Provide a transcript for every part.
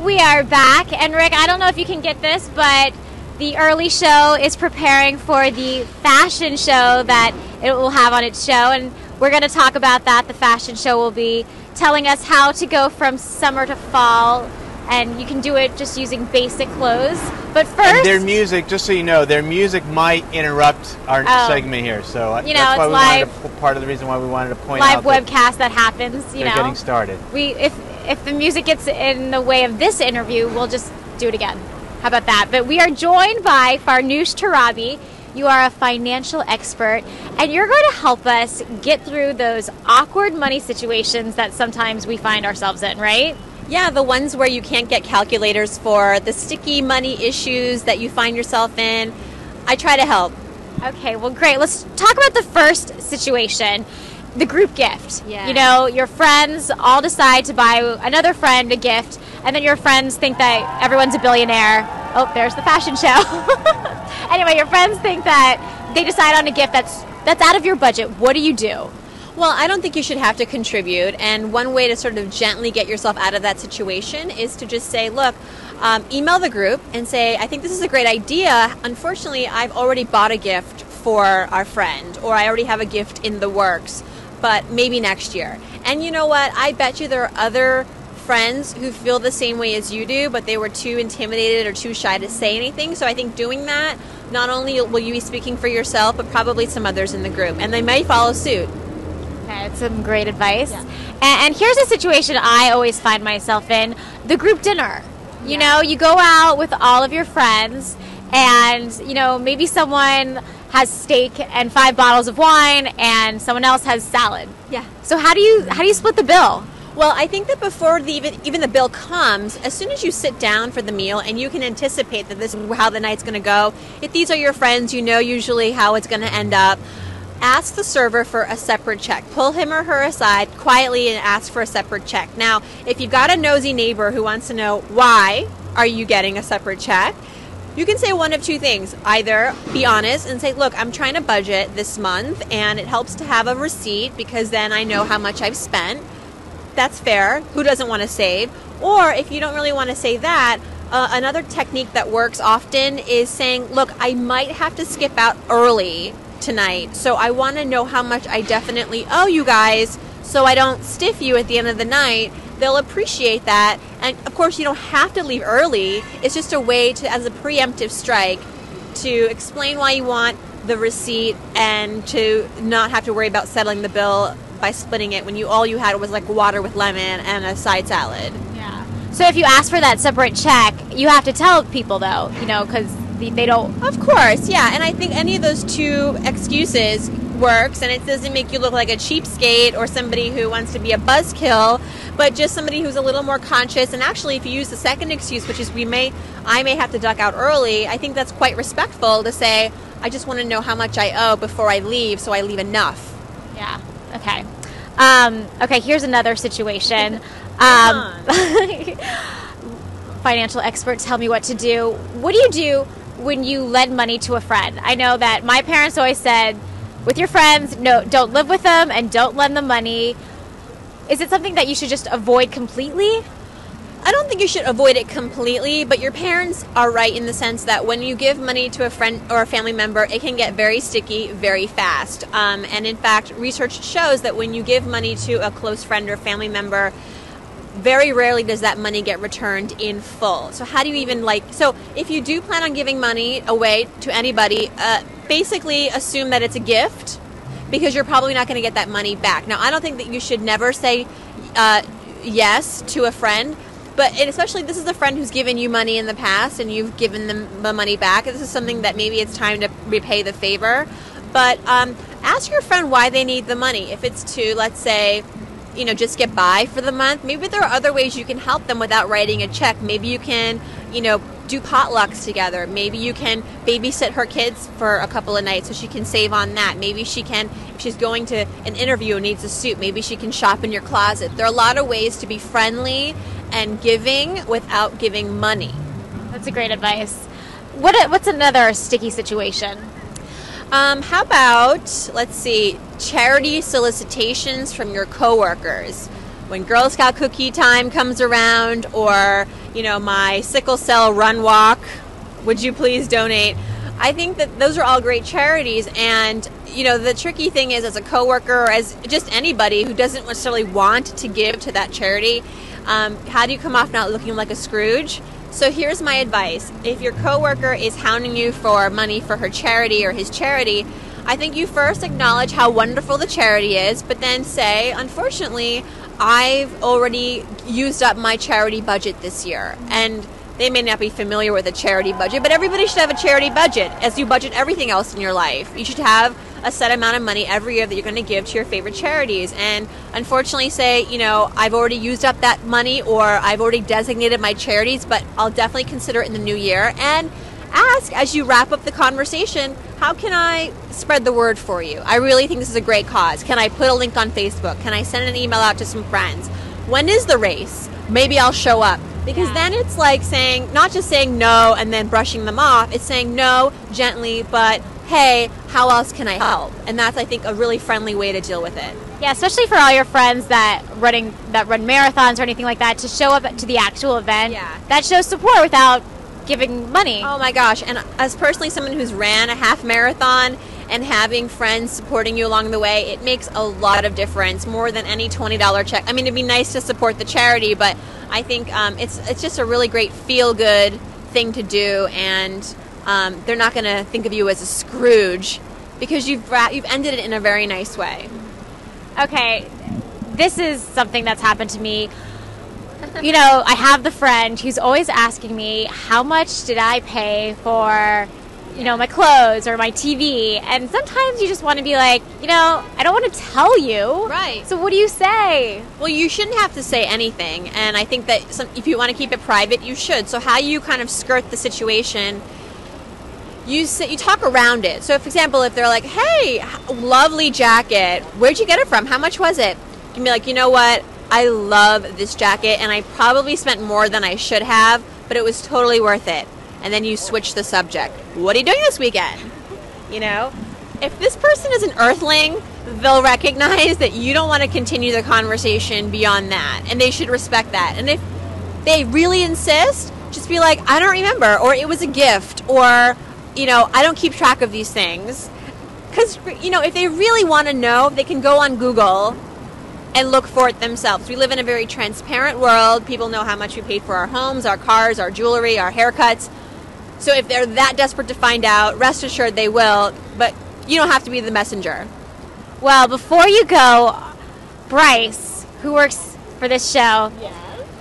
We are back, and Rick, I don't know if you can get this, but the early show is preparing for the fashion show that it will have on its show, and we're going to talk about that. The fashion show will be telling us how to go from summer to fall, and you can do it just using basic clothes. But first... And their music, just so you know, their music might interrupt our segment here, so you know, that's why it's live, part of the reason why we wanted to point out live webcast that happens, you know. They're getting started. If the music gets in the way of this interview, we'll just do it again. How about that? But we are joined by Farnoosh Torabi. You are a financial expert, and you're going to help us get through those awkward money situations that sometimes we find ourselves in, right? Yeah, the ones where you can't get calculators for, the sticky money issues that you find yourself in. I try to help. Okay, well, great. Let's talk about the first situation. The group gift. Yeah. You know, your friends all decide to buy another friend a gift, and then your friends think that everyone's a billionaire. Oh, there's the fashion show. Anyway, your friends think that they decide on a gift that's out of your budget. What do you do? Well, I don't think you should have to contribute, and one way to sort of gently get yourself out of that situation is to just say, look, email the group and say, I think this is a great idea. Unfortunately, I've already bought a gift for our friend, or I already have a gift in the works, but maybe next year. And you know what? I bet you there are other friends who feel the same way as you do, but they were too intimidated or too shy to say anything. So I think doing that, not only will you be speaking for yourself, but probably some others in the group, and they might follow suit. Okay, that's some great advice. Yeah. And here's a situation I always find myself in, the group dinner. You know, you go out with all of your friends, and, you know, maybe someone has steak and 5 bottles of wine, and someone else has salad. Yeah. So how do you split the bill? Well, I think that before even the bill comes, as soon as you sit down for the meal and you can anticipate that this is how the night's going to go, if these are your friends, you know usually how it's going to end up, ask the server for a separate check. Pull him or her aside quietly and ask for a separate check. Now, if you've got a nosy neighbor who wants to know why are you getting a separate check, you can say one of two things. Either be honest and say, look, I'm trying to budget this month, and it helps to have a receipt because then I know how much I've spent. That's fair. Who doesn't want to save? Or if you don't really want to say that, another technique that works often is saying, look, I might have to skip out early tonight, so I want to know how much I definitely owe you guys so I don't stiff you at the end of the night. They'll appreciate that. And of course, you don't have to leave early. It's just a way to, as a preemptive strike, to explain why you want the receipt and to not have to worry about settling the bill by splitting it when all you had was like water with lemon and a side salad. Yeah. So if you ask for that separate check, you have to tell people, though, you know, because they don't. Of course, yeah. And I think any of those two excuses works, and it doesn't make you look like a cheapskate or somebody who wants to be a buzzkill, but just somebody who's a little more conscious. And actually, if you use the second excuse, which is I may have to duck out early, I think that's quite respectful to say, I just want to know how much I owe before I leave, so I leave enough. Yeah. Okay. Okay, here's another situation. Financial experts tell me what to do. What do you do when you lend money to a friend? I know that my parents always said, with your friends, no, don't live with them and don't lend them money. Is it something that you should just avoid completely? I don't think you should avoid it completely, but your parents are right in the sense that when you give money to a friend or a family member, it can get very sticky very fast. And in fact, research shows that when you give money to a close friend or family member, very rarely does that money get returned in full. So how do you even so if you do plan on giving money away to anybody, basically assume that it's a gift, because you're probably not going to get that money back. Now, I don't think that you should never say yes to a friend, but especially this is a friend who's given you money in the past and you've given them the money back. This is something that maybe it's time to repay the favor. But ask your friend why they need the money. If it's to, let's say, just get by for the month, maybe there are other ways you can help them without writing a check. Maybe you can, do potlucks together. Maybe you can babysit her kids for a couple of nights so she can save on that. Maybe she can, if she's going to an interview and needs a suit, maybe she can shop in your closet. There are a lot of ways to be friendly and giving without giving money. That's a great advice. What's another sticky situation? How about, let's see, charity solicitations from your coworkers. when Girl Scout cookie time comes around, or, you know, my sickle cell run walk, would you please donate? I think that those are all great charities, and, you know, the tricky thing is, as a coworker or as just anybody who doesn't necessarily want to give to that charity, how do you come off not looking like a Scrooge? So here's my advice. If your coworker is hounding you for money for her charity or his charity, I think you first acknowledge how wonderful the charity is, but then say, unfortunately, I've already used up my charity budget this year. And they may not be familiar with a charity budget, but everybody should have a charity budget, as you budget everything else in your life. You should have a set amount of money every year that you're going to give to your favorite charities. And unfortunately say, you know, I've already used up that money, or I've already designated my charities, but I'll definitely consider it in the new year. And ask, as you wrap up the conversation, how can I spread the word for you? I really think this is a great cause. Can I put a link on Facebook? Can I send an email out to some friends? When is the race? Maybe I'll show up. Because then it's like saying, not just saying no and then brushing them off, it's saying no gently, but hey, how else can I help? And that's, I think, a really friendly way to deal with it. Yeah, especially for all your friends that run marathons or anything like that, to show up to the actual event. Yeah. That shows support without giving money. Oh my gosh, and as personally someone who's ran a half marathon and having friends supporting you along the way, it makes a lot of difference, more than any $20 check. I mean, it'd be nice to support the charity, but I think it's just a really great feel-good thing to do, and they're not going to think of you as a Scrooge, because you've ended it in a very nice way. Okay, this is something that's happened to me. You know, I have the friend who's always asking me, how much did I pay for, you know, my clothes or my TV? And sometimes you just want to be like, you know, I don't want to tell you. Right. So what do you say? Well, you shouldn't have to say anything. And I think that if you want to keep it private, you should. So how you kind of skirt the situation, you talk around it. So, for example, if they're like, hey, lovely jacket, where'd you get it from? How much was it? You can be like, you know what? I love this jacket, and I probably spent more than I should have, but it was totally worth it. And then you switch the subject. What are you doing this weekend? You know? If this person is an earthling, they'll recognize that you don't want to continue the conversation beyond that, and they should respect that. And if they really insist, just be like, I don't remember, or it was a gift, or, you know, I don't keep track of these things. Because, you know, if they really want to know, they can go on Google and look for it themselves. We live in a very transparent world. People know how much we paid for our homes, our cars, our jewelry, our haircuts. So if they're that desperate to find out, rest assured they will, but you don't have to be the messenger. Well, before you go, Bryce, who works for this show,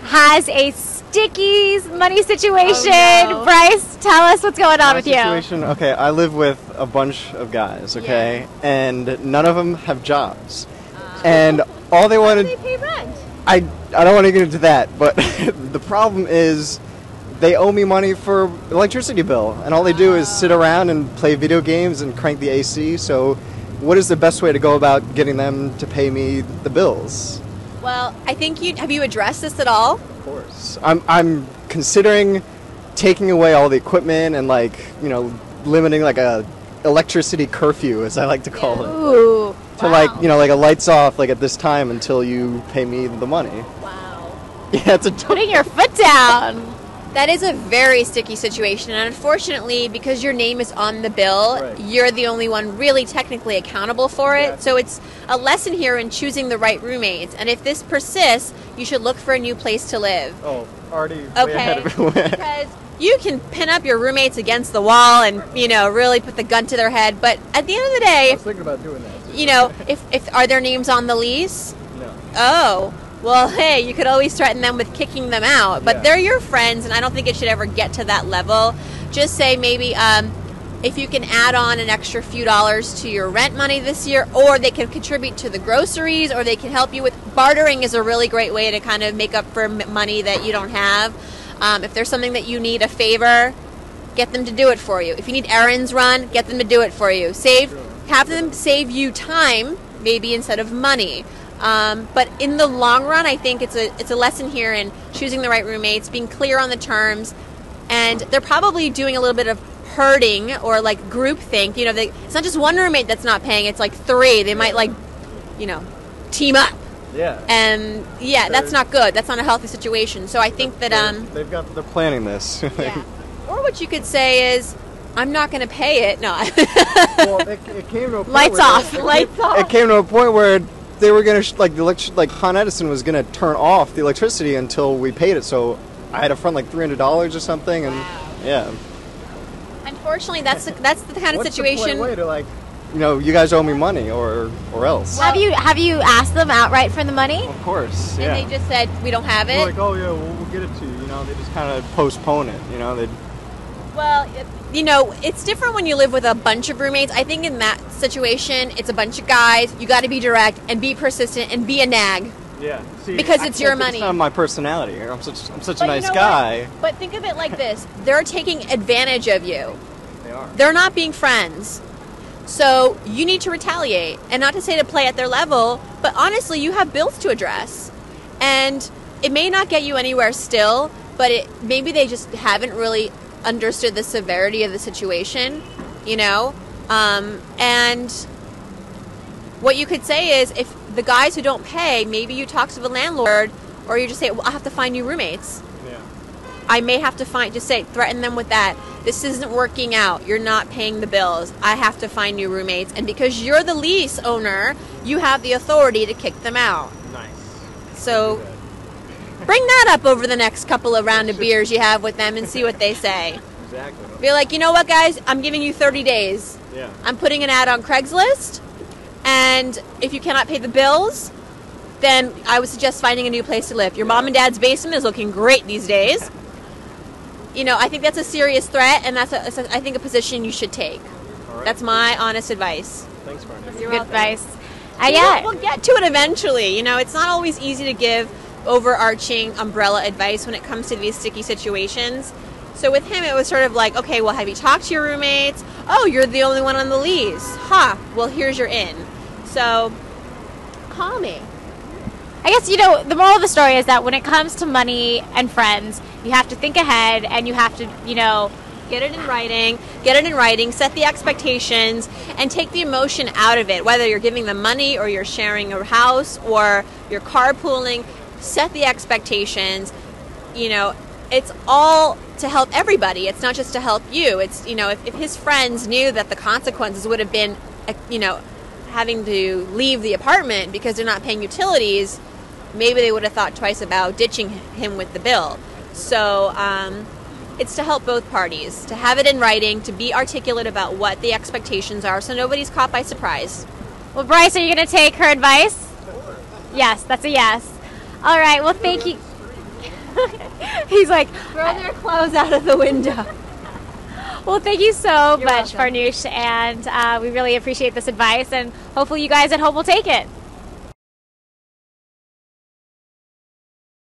has a Stickies money situation. Oh, no. Bryce, tell us what's going on with situation? Okay, I live with a bunch of guys, okay? Yeah. And none of them have jobs. And all they How do wanted... they pay rent? I don't want to get into that, but the problem is they owe me money for electricity bill, and all they do is sit around and play video games and crank the AC. So what is the best way to go about getting them to pay me the bills? Well, I think have you addressed this at all? Of course. I'm considering taking away all the equipment and, like, you know, limiting like a electricity curfew, as I like to call it. Ooh. To like, you know, like a lights off like at this time until you pay me the money. Wow. Yeah, it's a Putting your foot down. That is a very sticky situation, and unfortunately, because your name is on the bill, Right. you're the only one really technically accountable for it. So it's a lesson here in choosing the right roommates, and if this persists, you should look for a new place to live. Oh, already way Okay, ahead of everyone. because you can pin up your roommates against the wall and, you know, really put the gun to their head, but at the end of the day, thinking about doing that. you know, if are their names on the lease? No. Oh, well, hey, you could always threaten them with kicking them out, but Yeah. they're your friends, and I don't think it should ever get to that level. Just say maybe if you can add on an extra few dollars to your rent money this year, or they can contribute to the groceries, or they can help you with bartering is a really great way to kind of make up for money that you don't have. If there's something that you need a favor, get them to do it for you. If you need errands run, get them to do it for you. Have them save you time, maybe instead of money. But in the long run, I think it's a lesson here in choosing the right roommates, being clear on the terms, and they're probably doing a little bit of herding or like group think. You know, it's not just one roommate that's not paying; it's like three. They might, like, you know, team up. Yeah. And yeah, that's not good. That's not a healthy situation. So I think that they're planning this. yeah. Or what you could say is, I'm not going to pay it. No. Well, it came to a point Lights off. Lights off. It came to a point where they were gonna like Con Edison was gonna turn off the electricity until we paid it. So I had to front like $300 or something, and yeah. Unfortunately, that's the kind of What's situation. the way to like, you guys owe me money or else. Have you asked them outright for the money? Of course, And yeah. they just said, we don't have They're it. like, oh yeah, we'll get it to you. They just kind of postpone it. They. Well, it's different when you live with a bunch of roommates. I think in that situation, it's a bunch of guys. You got to be direct and be persistent and be a nag. Yeah. See, Because it's your money. It's not my personality. I'm such a nice you know guy. what? But think of it like this: they're taking advantage of you. They are. They're not being friends. So you need to retaliate, and not to say to play at their level, but honestly, you have bills to address, and it may not get you anywhere still, but maybe they just haven't really understood the severity of the situation, and what you could say is, if the guys who don't pay, maybe you talk to the landlord, or you just say, well, I have to find new roommates. Yeah. I may have to threaten them with that. This isn't working out. You're not paying the bills. I have to find new roommates. And because you're the lease owner, you have the authority to kick them out. Nice. So bring that up over the next couple of round of beers you have with them and see what they say. Exactly. Be like, you know what, guys? I'm giving you 30 days. Yeah. I'm putting an ad on Craigslist. And if you cannot pay the bills, then I would suggest finding a new place to live. Your mom and dad's basement is looking great these days. I think that's a serious threat, and that's I think a position you should take. All right. That's my honest advice. Thanks, Farnoosh. Good advice. We'll get to it eventually. It's not always easy to give overarching umbrella advice when it comes to these sticky situations. So with him, it was sort of like, okay, well, have you talked to your roommates? Oh, you're the only one on the lease. Well, here's your in. So, call me. I guess, the moral of the story is that when it comes to money and friends, you have to think ahead and you have to, Get it in writing, set the expectations, and take the emotion out of it. Whether you're giving them money or you're sharing a house or you're carpooling, set the expectations. It's all to help everybody. It's not just to help you. It's, if his friends knew that the consequences would have been, having to leave the apartment because they're not paying utilities, maybe they would have thought twice about ditching him with the bill. So it's to help both parties, to have it in writing, to be articulate about what the expectations are so nobody's caught by surprise. Well, Bryce, are you going to take her advice? Yes, that's a yes. All right, well, thank you. He's like, Throw their clothes out of the window. well, thank you so much, welcome. Farnoosh, and we really appreciate this advice, and hopefully you guys at home will take it.